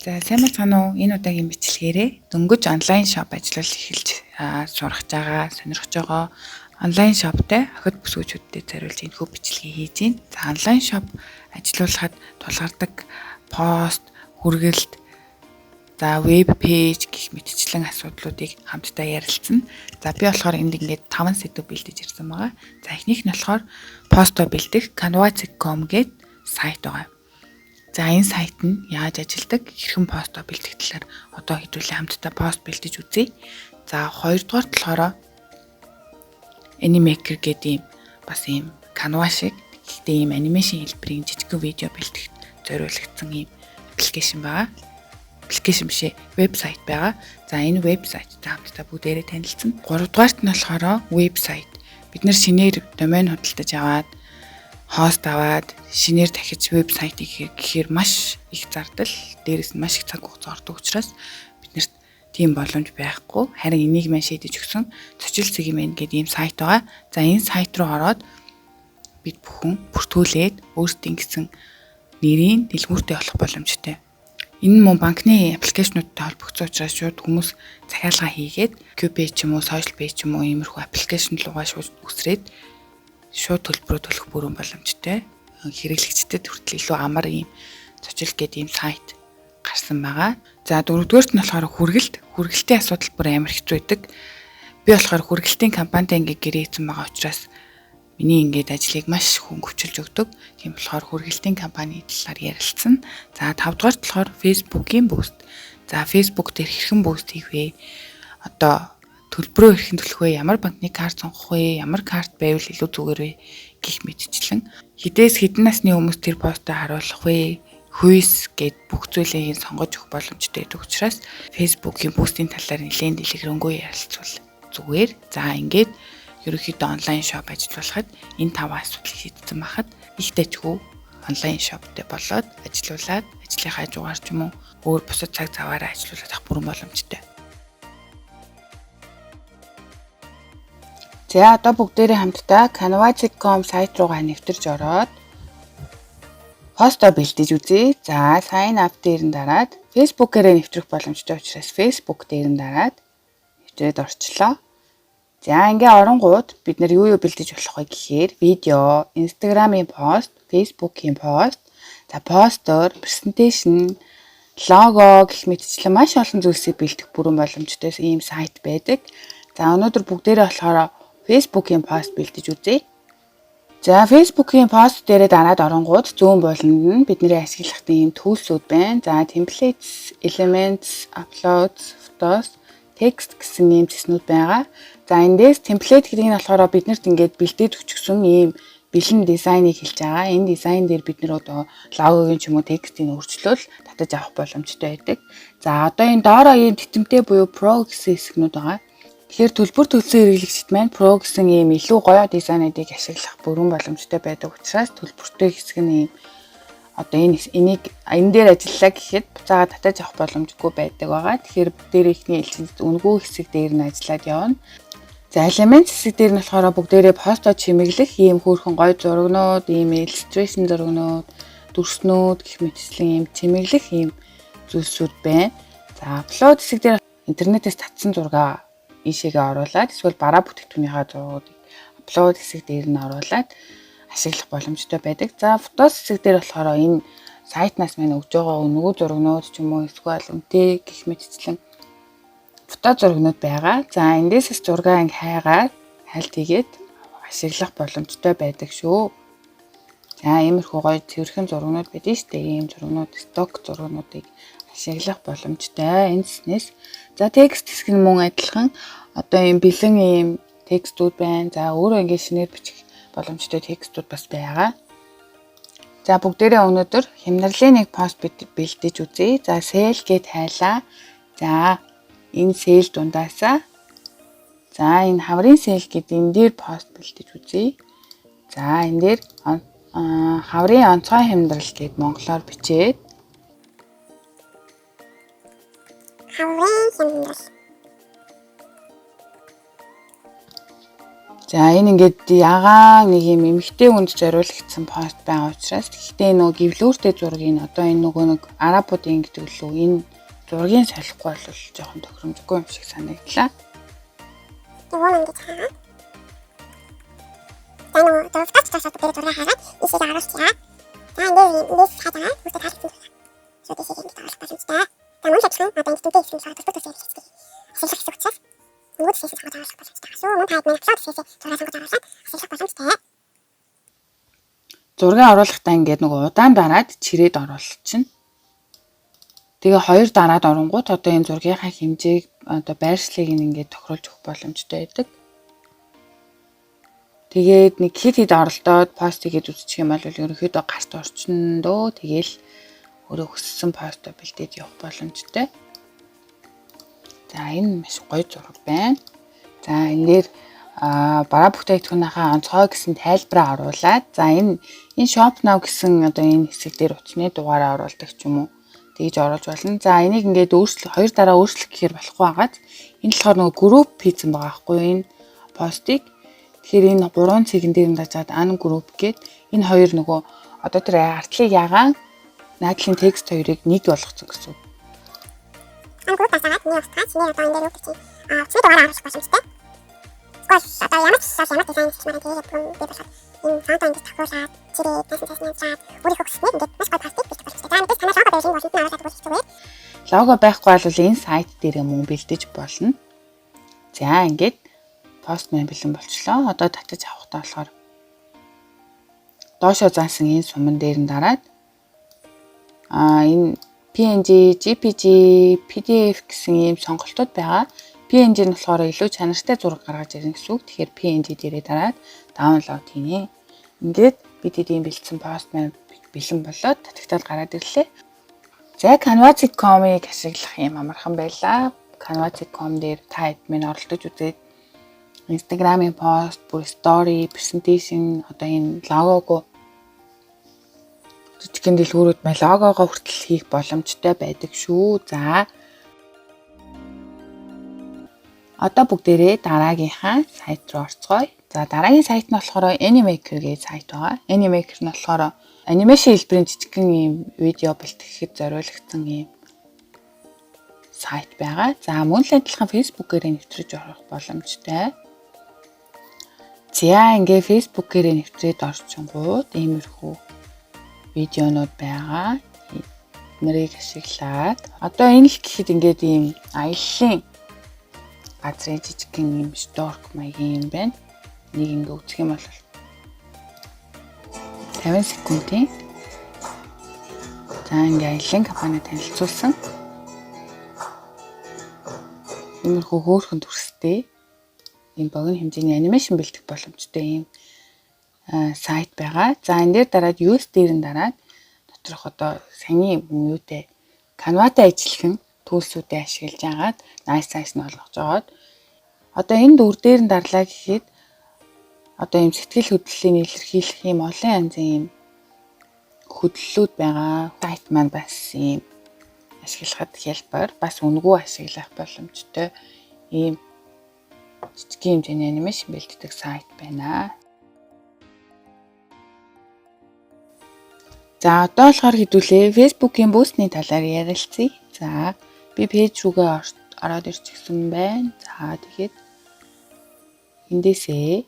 За сайн байна уу? Энэ удаагийн бичлэгээрээ дөнгөж онлайн шоп ажиллал эхэлж сурах байгаа, сонирхож байгаа онлайн шоптай охид бүсгүүчүүдэд зориулж энэхүү бичлэгийг хийж байна. За онлайн шоп ажиллуулахад тулгардаг пост, хүргэлт, за веб пэйж гэх мэтчлэн асуудлуудыг хамтдаа ярилцсан. За би болохоор энд ингээд 5 сэдв бэлдэж ирсэн байгаа. За эхнийх нь болохоор посто бэлдэх canva.com гэдэг сайт байгаа. За энэ сайт нь яаж ажилладаг, хэрхэн посто бэлдэх талаар одоо хэдүүлээ хамтдаа пост бэлдэж үзье. За хоёрдугаар болохоор Animaker гэдэг бас ийм Canva шиг гэхдээ ийм анимашн хэлбэрийн жижигхэн видео бэлтгэх зориулагдсан ийм аппликейшн байгаа. Аппликейшн бишээ, вебсайт байгаа. За энэ вебсайттай хамтдаа бүгдээрээ танилцсан. Гуравдугаарт нь болохоор вебсайт. Бид нэр шинээр домен худалдаж аваад хост аваад шинээр дахиж вебсайтыг гэхээр маш их зардал, дээрээс нь маш их цаг хугацаа ордог учраас биднэрт тийм боломж байхгүй. Харин энийг маань шийдэж өгсөн Цочил Сегмент гэдэг ийм сайт байгаа. За энэ сайт руу ороод бид бүхэн бүртгүүлээд өөрсдийн гэсэн нэрийн дэлгүүртэй болох боломжтой. Энэ мөн банкны аппликейшнуудтай холбогдсон учраас шууд хүмүүс захиалга хийгээд QP ч юм уу, Social Pay ч юм уу иймэрхүү аппликейшн руугаа шууд үсрээд шууд төлбөрөө төлөх бүрэн боломжтой. Хэрэглэгчдэд хүртэл илүү амар ийм Цочил гэдэг ийм сайт гарсан байгаа. За дөрөвдүгээрт нь болохоор хүргэлтийн асуудал бүр амар хэцүү байдаг. Би болохоор хүргэлтийн компанитай ингээ гэрээсэн байгаа учраас миний ингээд ажлыг маш хөнгөвчилж өгдөг. Тийм болохоор хүргэлтийн компани талаар ярилцсан. За 5 дугаарт болохоор Facebook-ийн бүүст. За Facebook дээр хэрхэн бүүст хийх вэ? Одоо төлбөрөө хэрхэн төлөх вэ? Ямар банкны карт сонгох вэ? Ямар карт байвал илүү зүгээр вэ? Гэх мэтчлэн хідээс хэдэн насны хүмүүс тэр постоо харуулах вэ? Хүйс гэд бүх зүйлийг сонгож өгөх боломжтой байдаг учраас Facebook-ийн бүүстийн талаар нэлээд дэлгэрэнгүй ярилцвал зүгээр. За ингээд ерөнхийдөө онлайн шоп ажиллуулахад энэ 5 асуудлыг шийдсэн байхад их дэжгүй онлайн шоптэй болоод ажиллуулад ажлынхаа хажуугаар ч юм уу өөр бусад цаг цаваараа ажиллуулах бүрэн боломжтой. За одоо бүгдээрээ хамтдаа canva.com сайт руугаа нэвтэрж ороод посто бэлдэж үзье. За sign up дээр нь дараад Facebook-ээрээ нэвтрэх боломжтой учраас Facebook дээр нь дараад нэвтрээд орчлоо. За ингээ оронгууд бид нар юу бэлдэж болох вэ гэхээр видео, Instagram-ийн пост, Facebook-ийн пост, за постер, presentation, лого гэх мэтчлэн маш олон зүйлсийг бэлдэх бүрэн боломжтой ийм сайт байдаг. За өнөөдөр бүгдээрээ болохоор Facebook-ийн пост бэлдэж үзье. За Facebook-ийн пост дээрээ дараад оронгууд зүүн болонд нь бидний ашиглах ийм түүлсүүд байна. За templates, elements, uploads, photos, text гэсэн ийм зэснүүд байгаа. За эндээс template гэдэг нь болохоор биднэрт ингээд бэлдээд өчгсөн ийм бэлэн дизайныг хэлж байгаа. Энэ дизайн дээр бид нэр одоо логогийн ч юм уу текстийг өөрчлөөл татаж авах боломжтой байдаг. За одоо энэ доороо ийм тэтэмтэй буюу Pro гэсэн хэсгнүүд байгаа. Тэгэхээр төлбөр төлсөн хэрэглэгчид маань Pro гэсэн ийм илүү гоё дизайнуудыг ашиглах бүрэн боломжтой байдаг учраас төлбөртэй хэсэг нь ийм одоо энэ дээр ажиллаа гэхэд буцаага татаж авах боломжгүй байдаг байгаа. Тэгэхээр дээр ихний элчэнд үнэгүй хэсэг дээр нь ажиллаад явна. За элемент хэсэг дээр нь болохоор бүгдээрээ посто чимэглэх ийм хөөрхөн гоё зурагнууд, ийм illustration зурагнууд, дүрснүүд гэх мэтчлэн ийм чимэглэх ийм зүйлсүүд байна. За upload хэсэг дээр интернетээс татсан зураг ийшээгээ оруулаад эсвэл бараа бүтээгдэхүүнийхээ зургуудыг upload хэсэг дээр нь оруулаад ашиглах боломжтой байдаг. За фотос хэсэг дээр болохоор энэ сайтнаас маань өгж байгаа өнгөө зурагнууд ч юм уу эсвэл үнэтэй гэх мэтчлэн фото зурагнууд байгаа. За эндээс зураг хайгаад хальт хийгээд ашиглах боломжтой байдаг шүү. За иймэрхүү гоё цэвэрхэн зурагнууд байдаг шүү дээ. Ийм зурагнууд сток зурагнуудыг ашиглах боломжтой. Энэснээс за текст хэсэг нь мөн адилхан одоо ийм бэлэн ийм текстүүд байна. За өөрөө ингээд шинээр бичих боломжтой текстүүд бас байгаа. За бүгдээрээ өнөөдөр хямнарлын нэг пост бэлдэж үзье. За sale гэд хайлаа. За энэ sale дундаасаа за энэ хаврын sale гэдэг энэ дээр пост бэлдэж үзье. За энэ дээр хаврын онцгой хямдрал гэд монголоор бичээд хаврын хямдрал. За энэ ингээд ягаан нэг юм эмхтэй хүнд зориулагдсан пост байгаа учраас гэхдээ нөгөө гівлүүртэй зургийг одоо энэ нөгөө нэг арабуудын гэдэг лүү энэ зургийг солихгүй бол жоохон тохиромжгүй юм шиг санагдлаа. Woman гэж хаа. Таны дөрөвдөж тасаад дээр зураг хараад ишийг харуулчихъя. За ингээд хатаа үстэй харсан. So this is in the house боломжтой. Таман шатсан одоо энэ төдөө хийсэн саад төдөө хийсэн. Асуулах гэсэн учраас нүд хийсэн саад авах боломжтой. So мөн таад нэг цаад хийсэн зураг сонгож аваад асуулах боломжтой. Зургийг оруулахдаа ингээд нэг удаан дараад чирээд оруулчихна. Тэгээ хоёр дараад оронгууд одоо энэ зургийнхаа хэмжээг одоо байршлыг ингээд тохируулж өгөх боломжтой байдаг. Тэгээд нэг хэд оролдоод пост хийгээд үзчих юм бол ерөнхийдөө гарт орчин дөө тэгээл өөрөө хүссэн постоо бэлдээд явах боломжтой. За энэ маш гоё зураг байна. За энэ дээр бараа бүтээгдэхүүнийхээ онцгой гэсэн тайлбараа оруулаад за энэ shop now гэсэн одоо энэ хэсэг дээр утасны дугаараа оруулдаг ч юм уу тэгж оруулж болно. За энийг ингээд хоёр дараа өөрчлөх гэхээр болохгүй байгаад энэ болохоор нөгөө групп хийсэн байгаа байхгүй энэ постыг. Тэгэхээр энэ 3 цэгэн дээр дажаад ан групп гээд энэ хоёр нөгөө одоо тэр артлыг ягаан наадлын текст хоёрыг нэг болгоцсон гэсэн. Ан групп тасаад нэг устгаач нэг одоо энэ дээр үг чинь цэвэр дугаараа оруулах боломжтой. Гэхдээ одоо ямар ч дизайн хийж байгаа тэгээд бид болохоор энэ цаатаа ингэж тохиолаад чирээ тасалж чаад өөрийнхөө хүснээр ингээд маш гоё постыг бэлдэх боломжтой. За бид танай лого байшин болоод наалаад үзчихвээ. Лого байхгүй бол энэ сайт дээр мөн бэлдэж болно. За ингээд пост маань бэлэн болчлоо. Одоо татаж авахтаа болохоор доошоо заасан энэ суман дээр нь дараад энэ PNG, JPG, PDF гэсэн ийм сонголтууд байгаа. PNG нь болохоор илүү чанартай зураг гаргаж ирнэ гэсэн үг. Тэгэхээр PNG дээрээ дараад даунлоад хийнэ. Ингээд бид ийм бэлдсэн пост маань бэлэн болоод татагтаад гараад ирлээ. За Canva.com-ыг ашиглах юм амархан байлаа. Canva.com дээр та админ оролдож үзээд Instagram-ийн пост, бүр story, presentation одоо энэ логого жижигхэн дэлгүүрүүд маань логогоо хүртэл хийх боломжтой байдаг шүү. За одоо бүгдээрээ дараагийнхаа сайт руу орцгоё. За дараагийн сайт нь болохоор Animaker гэх сайт байгаа. Animaker нь болохоор анимашн хэлбэрийн жижигхэн ийм видео бэлтгэхэд зориулагдсан ийм сайт байгаа. За мөн л адилхан Facebook-ээр нэвтрэж орох боломжтой. За ингээ Facebook-ээр нэвтрээд орчингууд иймэрхүү видеонууд байгаа. Нарыг ашиглаад одоо энэ л гэхэд ингээд ийм аяллаа газрын жижигхэн юм сторк маягийн юм байна. Нэг ингэ үзэх юм бол 50 секундын. За ингэ аялын компани танилцуулсан. Иймэрхүү хөөрхөн дүрстэй ийм богино хэмжээний анимашн бэлдэх боломжтой ийм сайт байгаа. За энэ дээр дараад US дээр нь дараад доторх одоо саяны юутэй Canva-тай ажиллахан төлсүүдээ ашиглаж агаад nice нь олгож жоод одоо энэ дүр дээр нь дарлаа гэхэд одоо ийм сэтгэл хөдлөлийн илэрхийлэх ийм олон янзын ийм хөдлөлүүд байгаа. Сайт маань бас ийм ашиглахад хялбар бас үнэгүй ашиглах боломжтой ийм жижиг хэмжээний анимашн бэлддэг сайт байна. За одоо болохоор хэдүүлээ Facebook-ийн бүүстний талаар ярилцъя. За би пэйж рүүгээ ороод ирчихсэн байна. За тэгээд эндээсээ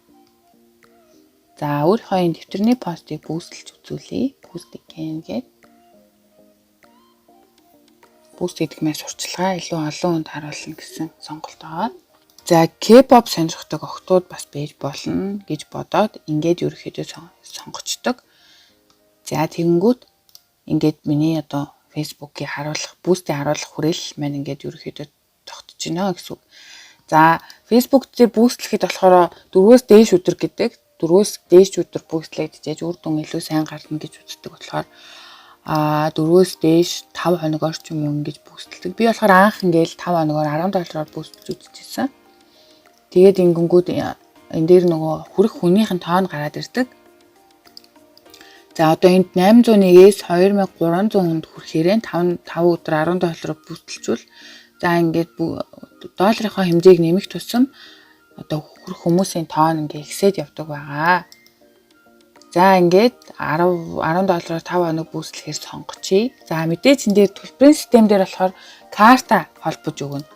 за өөрийнхөө энэ дэвтэрний постыг бүүсэлж үзүүлье. Бүүст гэн гээд бүүст гэдэг маань сурчлагаа илүү олон хүнд харуулна гэсэн сонголт байгаа. За K-pop сонирхдаг охтууд бас байж болно гэж бодоод ингээд ерөөхдөө сонгочдөг. За тэгэнгүүт ингээд миний одоо Facebook-ийг харуулах, бүүстийг харуулах хүрээлэл маань ингээд ерөөхдөө тогтож байна гэсэн үг. За Facebook дээр бүүстлэхэд болохоор 4-өөс дээш өдөр гэдэг, 4-өөс дээш өдөр бүүстлэгдэж үр дүн илүү сайн гарна гэж үздэг болохоор 4-өөс дээш 5 хоног орчим юм ингэж бүүстэлдэг. Би болохоор анх ингээд 5 хоногоор $10 бүүстэлж үзчихсэн. Тэгээд ингэнгүүт энэ дээр нөгөө хүрэх хүнийхэн тоон гараад ирдэг. За одоо энд 801-ээс 2300 хүнд хүрэхээрээ 5 өдөр $10 бүүстэлжүүл. За ингээд долларынхаа хэмжээг нэмэх тусам одоо хүрэх хүмүүсийн тоон ингээ ихсээд явдаг байгаа. За ингээд 10 $10-оор 5 хоног бүүслэхээр сонгочихъя. За мэдээж энэ дээр төлбөрийн систем дээр болохоор карта холбож өгнө.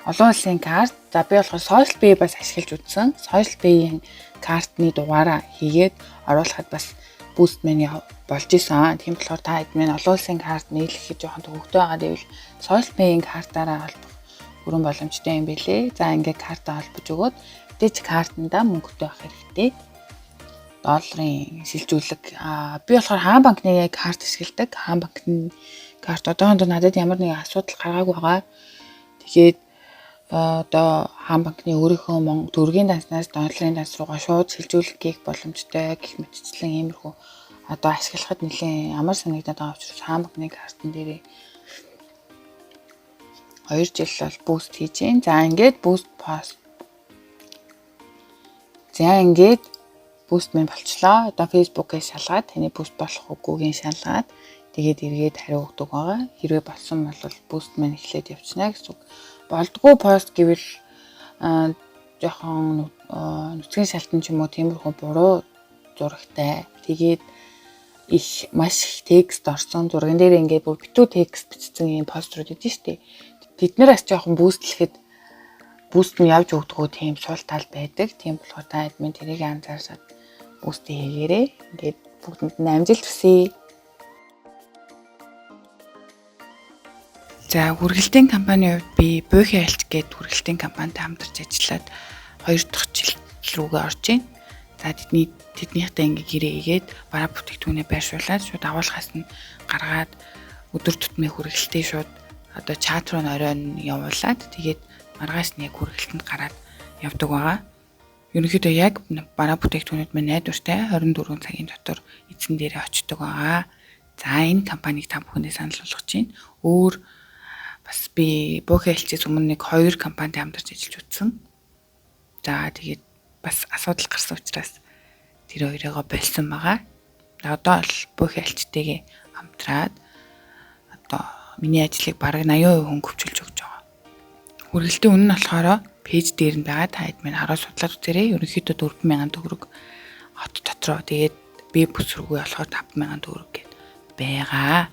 Олон улсын карт. За би болохоор Social Pay бас ашиглаж үзсэн. Social Pay-ийн картны дугаараа хийгээд оруулахад бас Boostman болж исэн. Тийм болохоор та хэд минь олон улсын карт нийлэхэд жоохон төвөгтэй байгаа гэвэл Social Pay-ийн картаараа холбох бүрэн боломжтой юм билээ. За ингээд картаа холбож өгөөд мэдээж картандаа мөнгөтэй байх хэрэгтэй. Долларын шилжүүлэг. Би болохоор хаан банкны карт ашигладаг. Хаан банкны карт одоохондоо надад ямар нэгэн асуудал гаргаагүй байгаа. Тэгээд одоо хаан банкны өөрийнхөө төгрөгийн данснаас долларын данс руугаа шууд шилжүүлэх хийх боломжтой гэх мэтчлэн иймэрхүү одоо ашиглахад нэлээд амар санагдаад байгаа учраас хаан банкны картн дээрээ 2 жил бол бүүст хийж гин. За ингээд бүүст пост. За ингээд Boostman болчлоо. Одоо Facebook-ыг шалгаад таны бүүст болох үгүйг шалгаад тэгээд эргээд хариу өгдөг байгаа. Хэрвээ болсон бол Boostman эхлээд явчихна гэсэн үг. Болдгоо пост гэвэл жоохон нүцгэн шалтан ч юм уу тиймэрхүү буруу зурагтай. Тэгээд маш их текст орсон зурган дээр ингээд бүр битүү текст бичсэн юм пострууд идэв штэ. Тэд нараас жоохон бүүстлэхэд бүүст нь явж өгдөгөө тийм сул тал байдаг. Тийм болохоор та админ тэрийг анзаарсаад бүүст хийгээрэй. Ингээд бүгдэнд нь амжилт хүсье. За үргэлжлэлийн компанийн хувьд би Buohi Альч гэдэг үргэлжлэлийн компанитай хамтарч ажиллаад 2 дахь жил рүүгээ орж байна. За тэднийхтэй ингээ гэрээ игээд бараа бүтээгдэхүүнээ байршуулад шууд агуулгаас нь гаргаад өдөр тутмын хүргэлтээ шууд одоо чат руу оройн явуулаад тэгээд маргааш нь яг хүргэлтэнд гараад явдаг байгаа. Ерөнхийдөө яг бараа бүтээгдэхүүнүүд маань найдвартай 24 цагийн дотор эзэн дээрээ очдог байгаа. За энэ компанийг та бүхэндээ санал болгож байна. Өөр бас би Buohi Альчээс өмнө нэг 2 компанитай хамтарч ажиллаж үзсэн. За тэгээд бас асуудал гарсан учраас тэр хоёроо болсон байгаа. Одоо л Buohi Альчтэйгээ хамтраад одоо миний ажлыг бараг 80% хөнгөвчүүлж өгч байгаа. Хүргэлтийн үнэ нь болохоор пэйж дээр нь байгаа. Та хэд минь хараад судлаад үзээрэй. Ерөнхийдөө 4,000 төгрөг хот дотроо. Тэгээд би бүс рүүгээ болохоор 5,000 төгрөг гээд байгаа.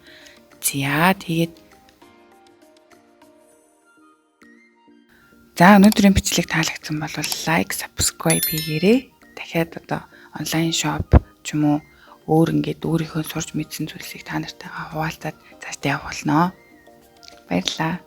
За өнөөдрийн бичлэг таалагдсан бол лайк, subscribe хийгээрэй. Дахиад одоо онлайн шоп ч юм уу өөр ингээд өөрийнхөө сурч мэдсэн зүйлсийг та нартайгаа хуваалцаад цаашдаа явуулнаа. Баярлалаа.